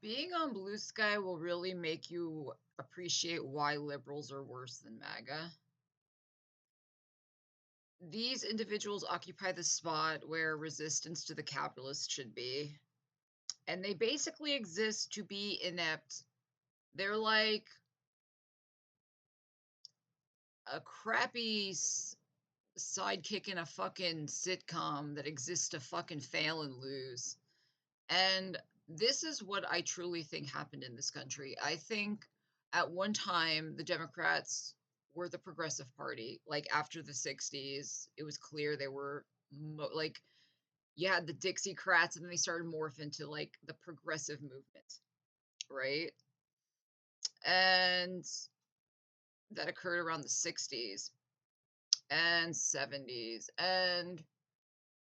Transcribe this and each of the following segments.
Being on Blue Sky will really make you appreciate why liberals are worse than MAGA. These individuals occupy the spot where resistance to the capitalists should be, and they basically exist to be inept. They're like a crappy sidekick in a fucking sitcom that exists to fucking fail and lose. And this is what I truly think happened in this country. I think at one time the Democrats were the progressive party. Like after the 60s, it was clear they were like you had the Dixiecrats and then they started morph into like the progressive movement, right? And that occurred around the 60s and 70s. And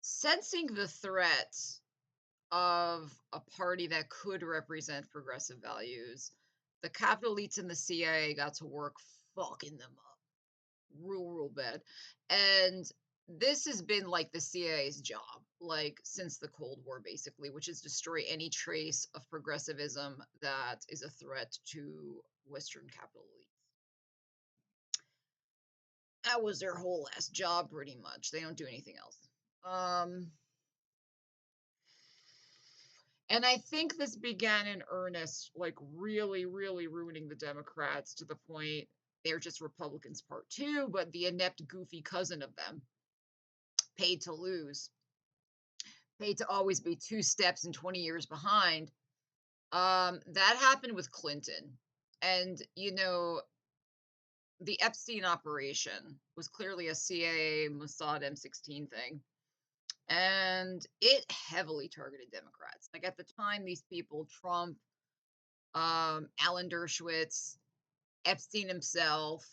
sensing the threat of a party that could represent progressive values, the capital elites and the CIA got to work fucking them up real bad. And this has been like the CIA's job, like since the Cold War, basically, which is destroy any trace of progressivism that is a threat to Western capital elites. That was their whole last job, pretty much. They don't do anything else. Um, And I think this began in earnest, like really ruining the Democrats to the point they're just Republicans part two, but the inept, goofy cousin of them, paid to lose, paid to always be two steps and 20 years behind. That happened with Clinton. And, the Epstein operation was clearly a CIA Mossad M16 thing. And it heavily targeted Democrats. Like at the time, these people, Trump, Alan Dershowitz, Epstein himself,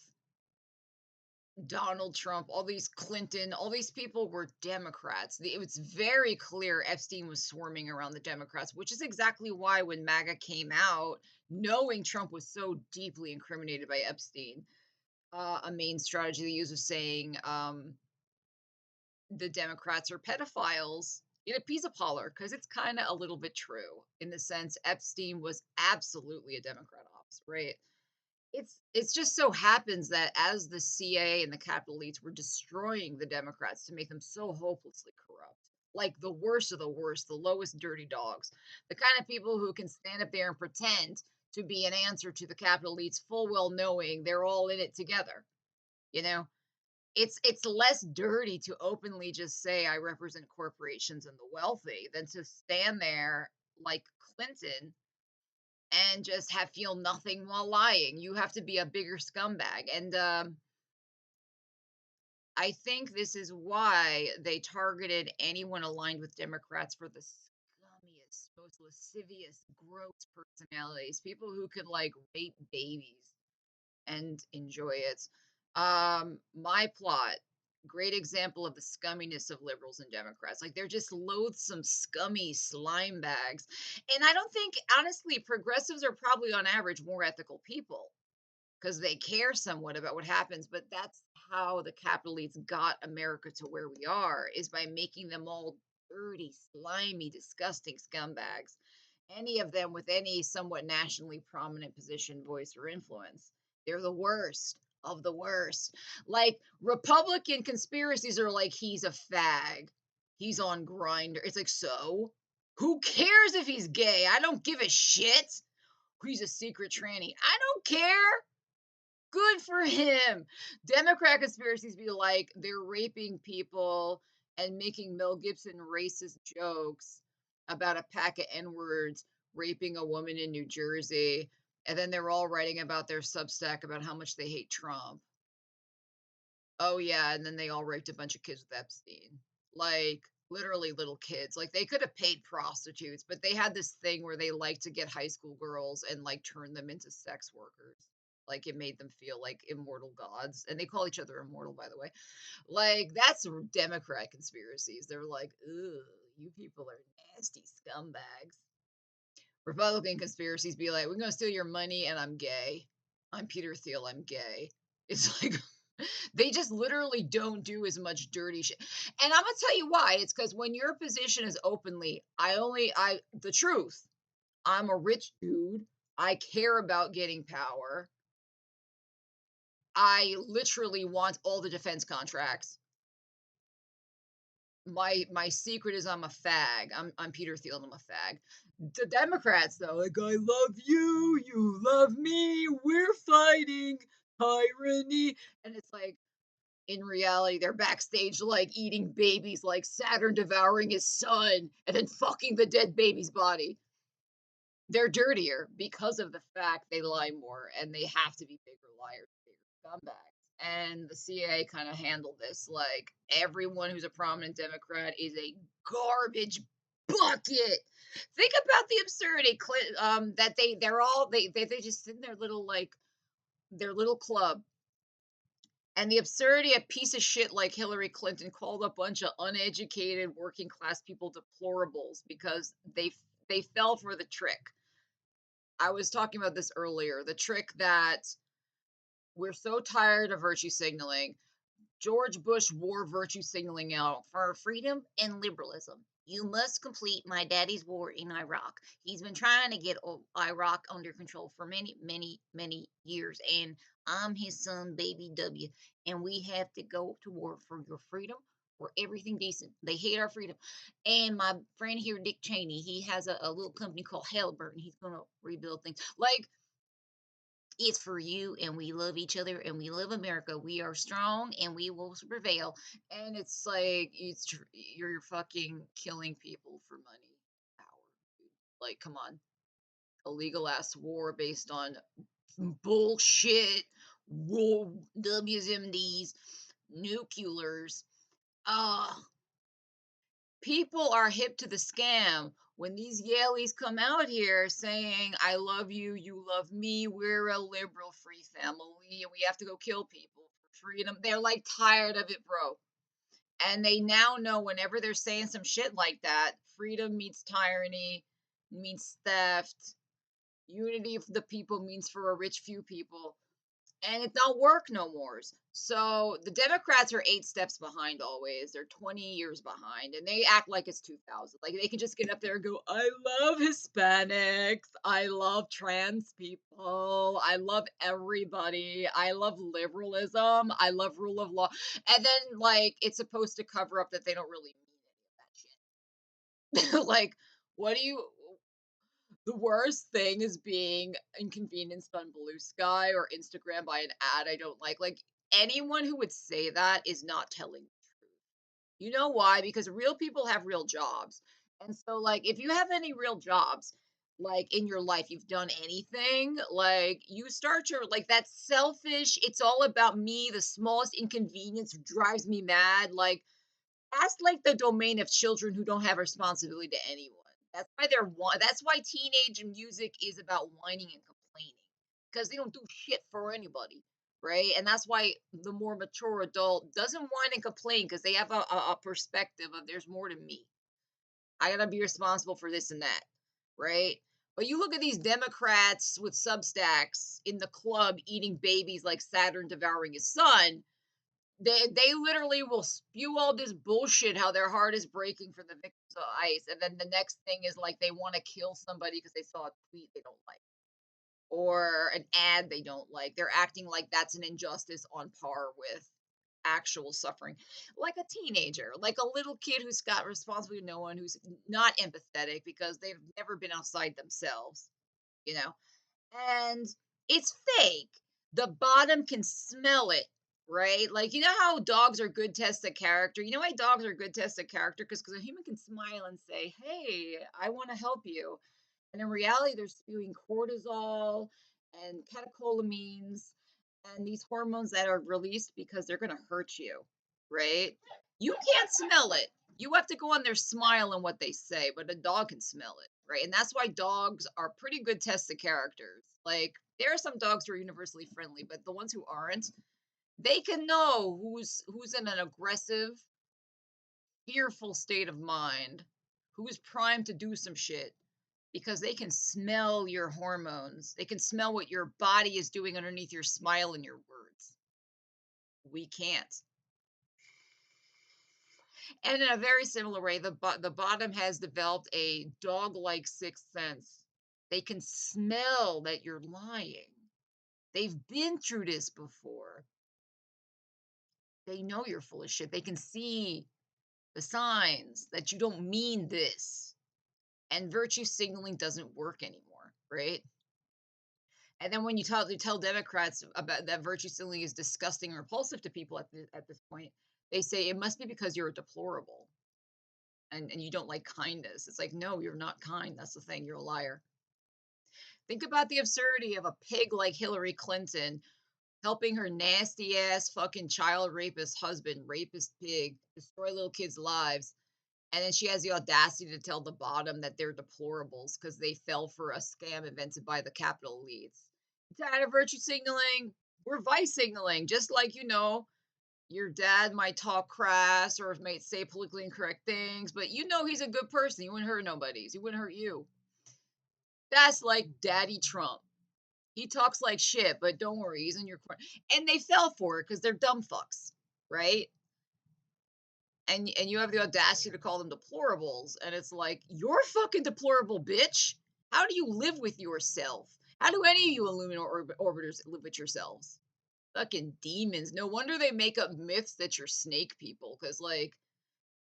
Donald Trump, all these Clinton, all these people were Democrats. It was very clear Epstein was swarming around the Democrats, which is exactly why when MAGA came out, knowing Trump was so deeply incriminated by Epstein, a main strategy they used was saying the Democrats are pedophiles. It appease a Pollard because it's kind of a little bit true in the sense Epstein was absolutely a Democrat officer, right? It's just so happens that as the CIA and the capital elites were destroying the Democrats to make them so hopelessly corrupt, like the worst of the worst, the lowest dirty dogs, the kind of people who can stand up there and pretend to be an answer to the capital elites, full well knowing they're all in it together. You know, it's less dirty to openly just say I represent corporations and the wealthy than to stand there like Clinton and just have feel nothing while lying. You have to be a bigger scumbag. And I think this is why they targeted anyone aligned with Democrats for the scummiest, most lascivious, gross personalities, people who could like rape babies and enjoy it. My plot, great example of the scumminess of liberals and Democrats. Like they're just loathsome, scummy slime bags. And I don't think, honestly, progressives are probably on average more ethical people because they care somewhat about what happens. But that's how the capital elites got America to where we are is by making them all dirty, slimy, disgusting scumbags. Any of them with any somewhat nationally prominent position, voice, or influence. They're the worst of the worst. Like Republican conspiracies are like he's a fag. He's on Grinder. It's like, so who cares if he's gay? I don't give a shit. He's a secret tranny. I don't care. Good for him. Democrat conspiracies be like they're raping people and making Mel Gibson racist jokes about a pack of N words raping a woman in New Jersey. And then they're all writing about their Substack about how much they hate Trump. Oh, yeah. And then they all raped a bunch of kids with Epstein. Like, literally little kids. Like, they could have paid prostitutes, but they had this thing where they like to get high school girls and, like, turn them into sex workers. Like, it made them feel like immortal gods. And they call each other immortal, by the way. Like, that's Democrat conspiracies. They're like, ugh, you people are nasty scumbags. Republican conspiracies be like, we're going to steal your money and I'm gay. I'm Peter Thiel, I'm gay. It's like, they just literally don't do as much dirty shit. And I'm gonna tell you why. It's because when your position is openly, the truth. I'm a rich dude. I care about getting power. I literally want all the defense contracts. My secret is I'm a fag. I'm Peter Thiel and I'm a fag. The Democrats though, like I love you, you love me, we're fighting tyranny, and it's like in reality they're backstage like eating babies, like Saturn devouring his son and then fucking the dead baby's body. They're dirtier because of the fact they lie more and they have to be bigger liars, bigger scumbags. And the CIA kind of handled this. Like everyone who's a prominent Democrat is a garbage bucket. Think about the absurdity that they just sit in their little like their little club, and the absurdity a piece of shit like Hillary Clinton called a bunch of uneducated working class people deplorables because they fell for the trick. I was talking about this earlier. The trick that we're so tired of virtue signaling. George Bush wore virtue signaling out for freedom and liberalism. You must complete my daddy's war in Iraq. He's been trying to get Iraq under control for many, many, many years, and I'm his son, baby W. And we have to go to war for your freedom, for everything decent. They hate our freedom. And my friend here, Dick Cheney, he has a little company called Halliburton. He's going to rebuild things. Like, it's for you, and we love each other, and we love America. We are strong, and we will prevail. And it's like you're fucking killing people for money, power. Dude. Like, come on, a legal ass war based on bullshit, WMDs, nuclears. Ah, people are hip to the scam. When these Yaleys come out here saying, I love you, you love me, we're a liberal free family, and we have to go kill people for freedom, they're like tired of it, bro. And they now know whenever they're saying some shit like that, freedom meets tyranny, means theft, unity of the people means for a rich few people, and it don't work no more. So the Democrats are 8 steps behind always. They're 20 years behind, and they act like it's 2000. Like they can just get up there and go, "I love Hispanics. I love trans people. I love everybody. I love liberalism. I love rule of law." And then like it's supposed to cover up that they don't really mean any of that shit. Like, what do you? The worst thing is being inconvenienced on Blue Sky or Instagram by an ad I don't like. Like anyone who would say that is not telling the truth. You know why? Because real people have real jobs. And so like if you have any real jobs, like in your life, you've done anything, like you start your like that selfish, it's all about me, the smallest inconvenience drives me mad. Like that's like the domain of children who don't have responsibility to anyone. That's why teenage music is about whining and complaining because they don't do shit for anybody, right? And that's why the more mature adult doesn't whine and complain because they have a perspective of there's more to me. I gotta be responsible for this and that, right? But you look at these Democrats with Substacks in the club eating babies like Saturn devouring his son. They literally will spew all this bullshit how their heart is breaking for the victims of ICE, and then the next thing is like they want to kill somebody because they saw a tweet they don't like or an ad they don't like. They're acting like that's an injustice on par with actual suffering, like a teenager, like a little kid who's got responsibility to no one, who's not empathetic because they've never been outside themselves, you know. And it's fake. The bottom can smell it, right? Like you know how dogs are good tests of character. You know why dogs are good tests of character? Because a human can smile and say, "Hey, I want to help you," and in reality, they're spewing cortisol and catecholamines and these hormones that are released because they're going to hurt you, right? You can't smell it. You have to go on their smile and what they say, but a dog can smell it, right? And that's why dogs are pretty good tests of characters. Like there are some dogs who are universally friendly, but the ones who aren't, they can know who's in an aggressive, fearful state of mind, who's primed to do some shit because they can smell your hormones. They can smell what your body is doing underneath your smile and your words. We can't. And in a very similar way, the bottom has developed a dog-like sixth sense. They can smell that you're lying. They've been through this before. They know you're full of shit. They can see the signs that you don't mean this. And virtue signaling doesn't work anymore, right? And then when you tell Democrats about that virtue signaling is disgusting and repulsive to people at this point, they say it must be because you're a deplorable and you don't like kindness. It's like, no, you're not kind. That's the thing. You're a liar. Think about the absurdity of a pig like Hillary Clinton helping her nasty ass fucking child rapist husband, rapist pig, destroy little kids' lives. And then she has the audacity to tell the bottom that they're deplorables because they fell for a scam invented by the capital elites. Tired of virtue signaling? We're vice signaling, just like your dad might talk crass or might say politically incorrect things, but he's a good person. He wouldn't hurt nobody's. He wouldn't hurt you. That's like Daddy Trump. He talks like shit, but don't worry, he's in your corner. And they fell for it because they're dumb fucks, right? And you have the audacity to call them deplorables, and it's like, you're fucking deplorable, bitch. How do you live with yourself? How do any of you Illuminati orbiters live with yourselves? Fucking demons. No wonder they make up myths that you're snake people. Because, like,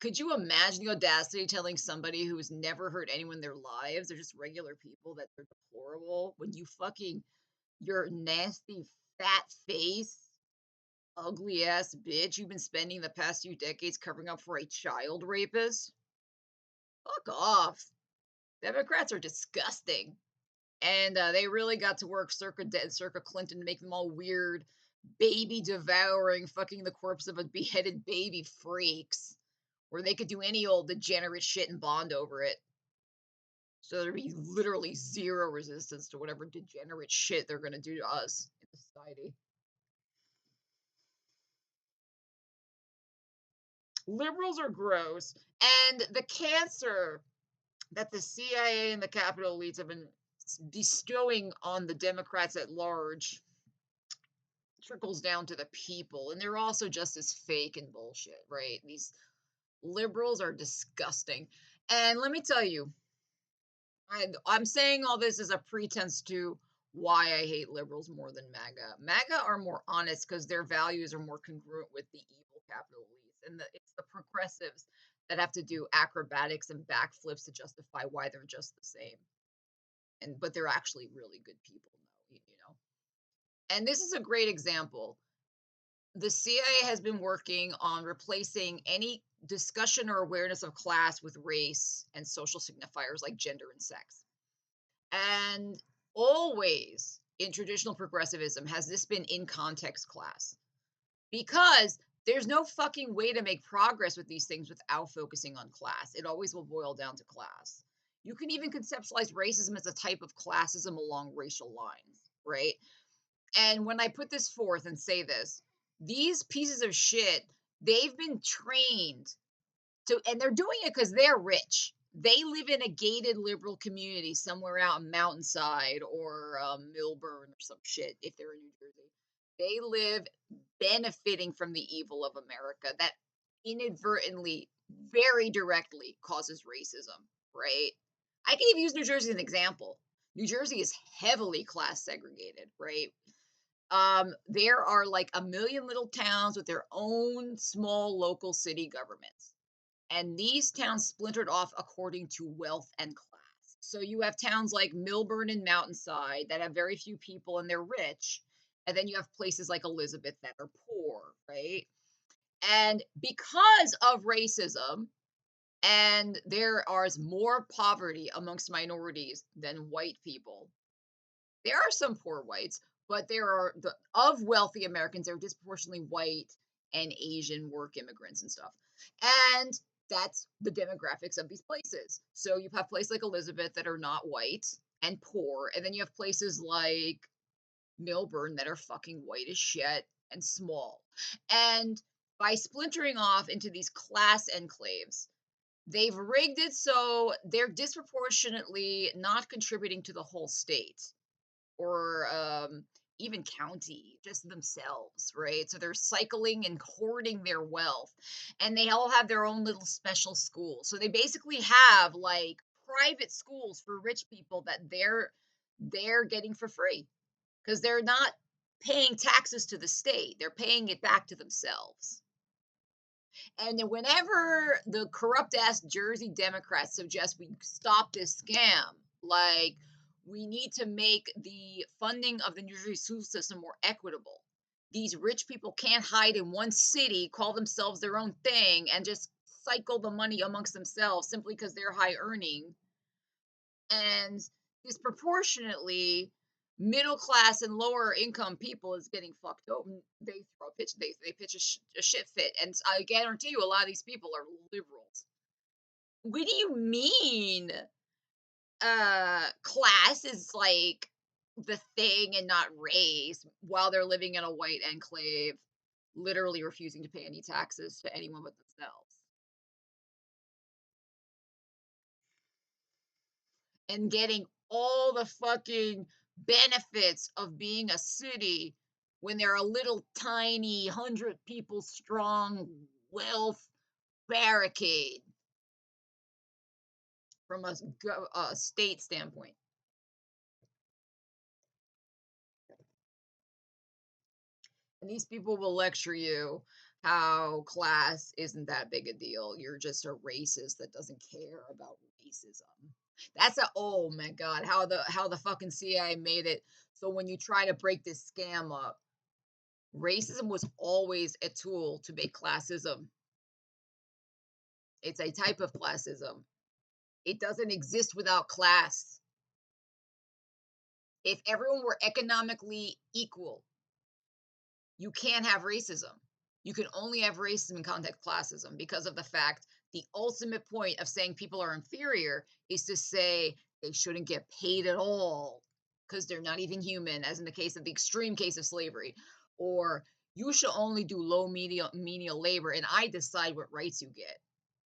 could you imagine the audacity telling somebody who's never hurt anyone in their lives, they're just regular people, that they're deplorable when your nasty fat face, ugly ass bitch, you've been spending the past few decades covering up for a child rapist? Fuck off. Democrats are disgusting. And they really got to work circa Clinton to make them all weird, baby devouring, fucking the corpse of a beheaded baby freaks, where they could do any old degenerate shit and bond over it. So there'd be literally zero resistance to whatever degenerate shit they're gonna do to us in society. Liberals are gross, and the cancer that the CIA and the capital elites have been bestowing on the Democrats at large trickles down to the people, and they're also just as fake and bullshit, right? These liberals are disgusting. And let me tell you, I'm saying all this as a pretense to why I hate liberals more than MAGA. MAGA are more honest because their values are more congruent with the evil capital elites, and it's the progressives that have to do acrobatics and backflips to justify why they're just the same. But they're actually really good people, though. And this is a great example. The CIA has been working on replacing any discussion or awareness of class with race and social signifiers like gender and sex. And always in traditional progressivism has this been in context class, because there's no fucking way to make progress with these things without focusing on class. It always will boil down to class. You can even conceptualize racism as a type of classism along racial lines, right? And when I put this forth and say this, these pieces of shit, they've been trained and they're doing it because they're rich. They live in a gated liberal community somewhere out in Mountainside or Millburn or some shit if they're in New Jersey. They live benefiting from the evil of America that inadvertently, very directly causes racism, right? I can even use New Jersey as an example. New Jersey is heavily class segregated, right? There are like a million little towns with their own small local city governments. And these towns splintered off according to wealth and class. So you have towns like Millburn and Mountainside that have very few people and they're rich. And then you have places like Elizabeth that are poor, right? And because of racism, and there is more poverty amongst minorities than white people. There are some poor whites, but of wealthy Americans, they're disproportionately white and Asian work immigrants and stuff. And that's the demographics of these places. So you have places like Elizabeth that are not white and poor, and then you have places like Millburn that are fucking white as shit and small. And by splintering off into these class enclaves, they've rigged it so they're disproportionately not contributing to the whole state or even county, just themselves, right? So they're cycling and hoarding their wealth, and they all have their own little special schools. So they basically have like private schools for rich people that they're getting for free because they're not paying taxes to the state. They're paying it back to themselves. And then whenever the corrupt ass Jersey Democrats suggest we stop this scam, like we need to make the funding of the New Jersey school system more equitable. These rich people can't hide in one city, call themselves their own thing, and just cycle the money amongst themselves simply because they're high earning. And disproportionately, middle class and lower income people is getting fucked over. They throw a pitch, they pitch a shit fit, and I guarantee you, a lot of these people are liberals. What do you mean? Class is like the thing and not race, while they're living in a white enclave, literally refusing to pay any taxes to anyone but themselves. And getting all the fucking benefits of being a city when they're a little tiny 100 people strong wealth barricade from a state standpoint. And these people will lecture you how class isn't that big a deal. You're just a racist that doesn't care about racism. That's a oh my god, how the fucking CIA made it so when you try to break this scam up, racism was always a tool to make classism. It's a type of classism. It doesn't exist without class. If everyone were economically equal, you can't have racism. You can only have racism in context classism because of the fact the ultimate point of saying people are inferior is to say they shouldn't get paid at all because they're not even human, as in the case of the extreme case of slavery, or you should only do low menial labor and I decide what rights you get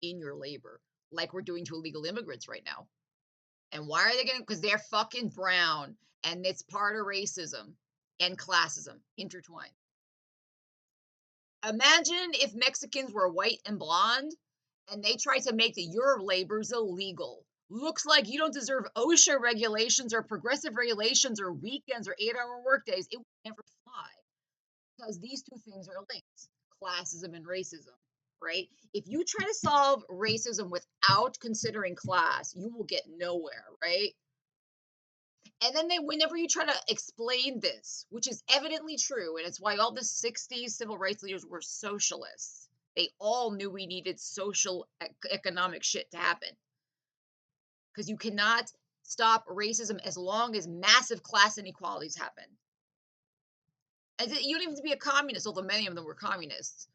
in your labor, like we're doing to illegal immigrants right now. And why are they getting? Because they're fucking brown and it's part of racism and classism intertwined. Imagine if Mexicans were white and blonde and they tried to make your labors illegal. Looks like you don't deserve OSHA regulations or progressive regulations or weekends or 8-hour workdays. It would never fly because these two things are linked, classism and racism, right? If you try to solve racism without considering class, you will get nowhere, right? And then whenever you try to explain this, which is evidently true, and it's why all the 60s civil rights leaders were socialists. They all knew we needed social economic shit to happen. Because you cannot stop racism as long as massive class inequalities happen. And you don't even have to be a communist, although many of them were communists.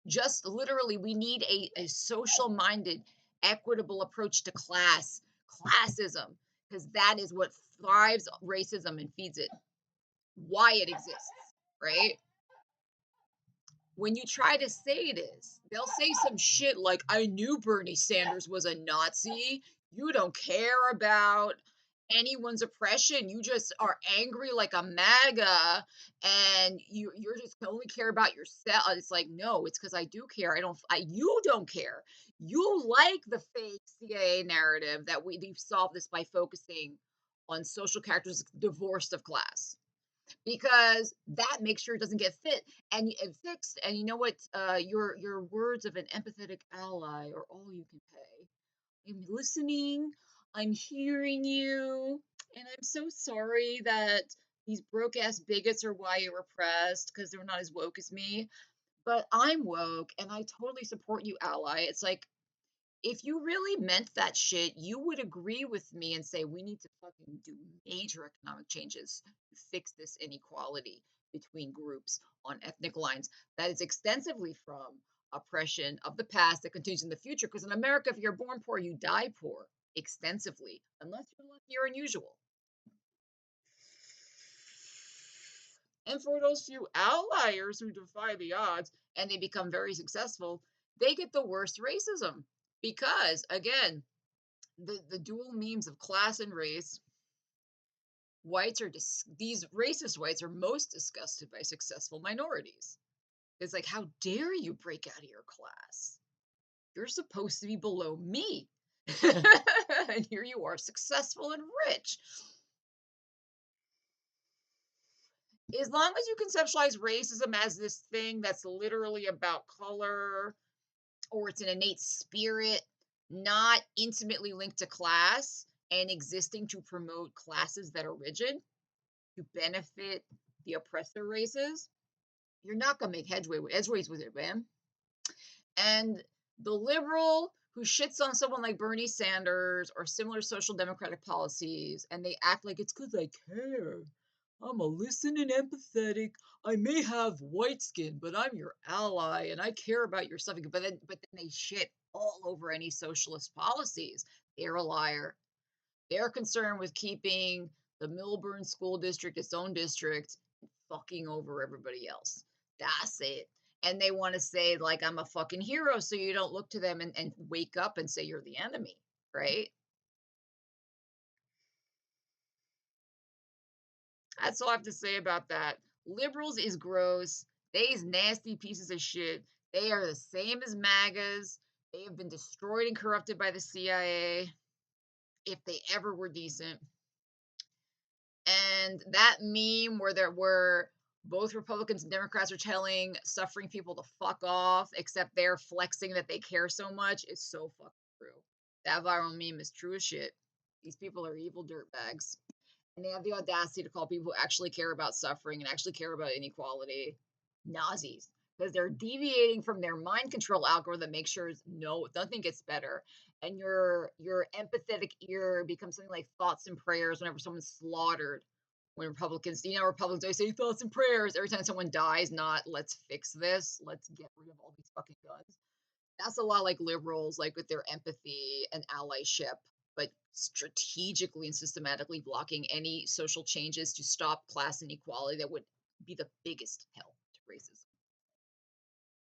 Just literally, we need a social minded, equitable approach to classism, because that is what thrives racism and feeds it, why it exists, right? When you try to say this, they'll say some shit like, I knew Bernie Sanders was a Nazi. You don't care about anyone's oppression. You just are angry like a MAGA and you're just only care about yourself. It's like, no, it's because I do care. You don't care. You like the fake CIA narrative that we've solved this by focusing on social characters divorced of class because that makes sure it doesn't get fixed. And you know what? Your words of an empathetic ally are all you can pay. I'm listening. I'm hearing you, and I'm so sorry that these broke ass bigots are why you're repressed because they're not as woke as me. But I'm woke, and I totally support you, ally. It's like if you really meant that shit, you would agree with me and say we need to fucking do major economic changes to fix this inequality between groups on ethnic lines that is extensively from oppression of the past that continues in the future. Because in America, if you're born poor, you die poor extensively, unless you're lucky or unusual. And for those few outliers who defy the odds and they become very successful, they get the worst racism because, again, the dual memes of class and race. These racist whites are most disgusted by successful minorities. It's like, how dare you break out of your class? You're supposed to be below me. And here you are, successful and rich. As long as you conceptualize racism as this thing that's literally about color or it's an innate spirit, not intimately linked to class and existing to promote classes that are rigid to benefit the oppressor races, you're not going to make edgeways with it, man. And the liberal who shits on someone like Bernie Sanders or similar social democratic policies and they act like it's because I care. I'm a listening empathetic. I may have white skin, but I'm your ally and I care about your stuff. But then they shit all over any socialist policies. They're a liar. They're concerned with keeping the Milburn School District its own district, fucking over everybody else. That's it. And they want to say, like, I'm a fucking hero, so you don't look to them and wake up and say you're the enemy, right? That's all I have to say about that. Liberals is gross. They's nasty pieces of shit. They are the same as MAGAs. They have been destroyed and corrupted by the CIA if they ever were decent. And that meme where there were both Republicans and Democrats are telling suffering people to fuck off, except they're flexing that they care so much, is so fucking true. That viral meme is true as shit. These people are evil dirtbags. And they have the audacity to call people who actually care about suffering and actually care about inequality Nazis because they're deviating from their mind control algorithm that makes sure no nothing gets better, and your empathetic ear becomes something like thoughts and prayers whenever someone's slaughtered. When Republicans, Republicans always say thoughts and prayers every time someone dies, not let's fix this, let's get rid of all these fucking guns. That's a lot like liberals, like with their empathy and allyship, but strategically and systematically blocking any social changes to stop class inequality that would be the biggest help.